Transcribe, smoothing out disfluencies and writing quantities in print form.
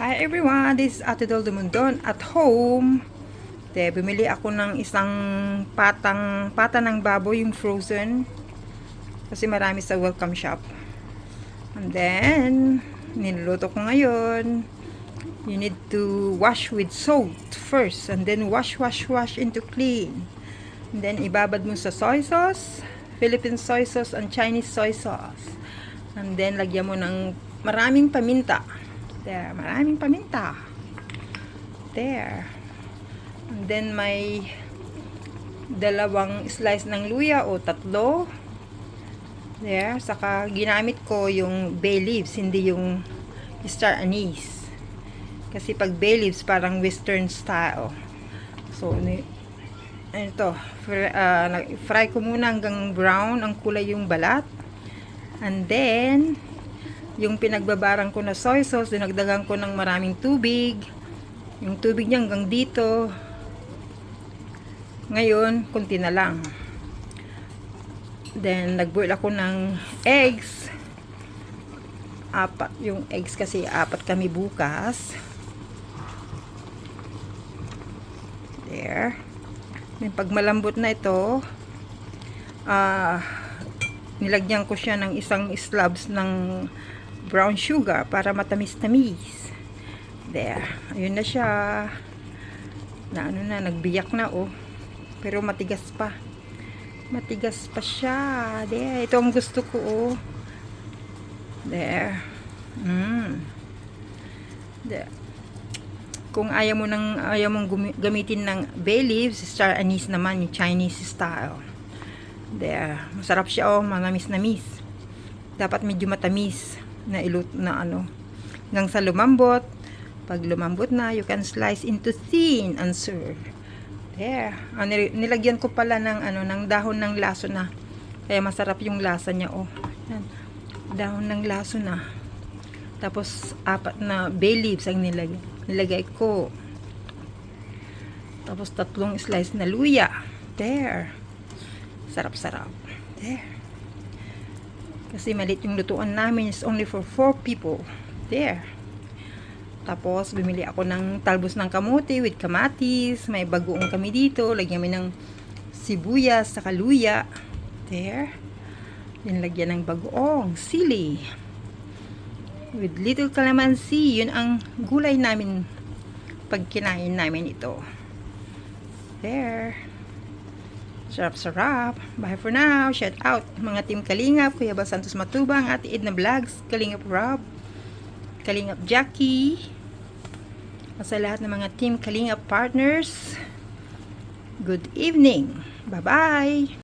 Hi everyone, this is Ate Dol Dumundon at home. Bumili ako ng isang pata ng baboy, yung frozen. Kasi marami sa welcome shop. And then, niluluto ko ngayon. You need to wash with salt first. And then wash into clean. And then ibabad mo sa soy sauce, Philippine soy sauce and Chinese soy sauce. And then lagyan mo ng maraming paminta. There, maraming paminta. There. And then may dalawang slice ng luya o tatlo. There. Saka ginamit ko yung bay leaves, hindi yung star anise. Kasi pag bay leaves parang western style. So, ito. Fry ko muna hanggang brown ang kulay yung balat. And then yung pinagbabarang ko na soy sauce, dinagdagan ko ng maraming tubig. Yung tubig niya hanggang dito. Ngayon, kunti na lang. Then, nagboil ako ng eggs. 4 yung eggs kasi 4 kami bukas. There. Then, pag malambot na ito, nilagyan ko siya ng isang slabs ng brown sugar para matamis-tamis. There. Ayun na siya. Nagbiyak na oh. Pero matigas pa. Matigas pa siya. There. Ito ang gusto ko oh. There. There. Kung ayaw mong gamitin ng bay leaves, star anise naman, yung Chinese style. There. Masarap siya oh. Manamis-namis. Dapat medyo matamis na hanggang sa lumambot. Pag lumambot na, you can slice into thin and serve. There. Nilagyan ko pala ng dahon ng laso na. Kaya masarap yung lasa niya oh. Yan. Dahon ng laso na. Tapos 4 na bay leaves ang nilagay ko. Tapos 3 slice na luya. There. Sarap-sarap. There. Kasi maliit yung lutuan namin. It's only for 4 people. There. Tapos, bumili ako ng talbos ng kamote with kamatis. May bagoong kami dito. Lagyan kami ng sibuyas sa luya. There. Then, lagyan ng bagoong sili. With little calamansi. Yun ang gulay namin pag kinain namin ito. There. Sarap-sarap. Bye for now. Shout out mga Team Kalingap, Kuya Bal Santos Matubang, Ate Edna Vlogs, Kalingap Rob, Kalingap Jackie, at sa lahat ng mga Team Kalingap partners. Good evening. Bye-bye.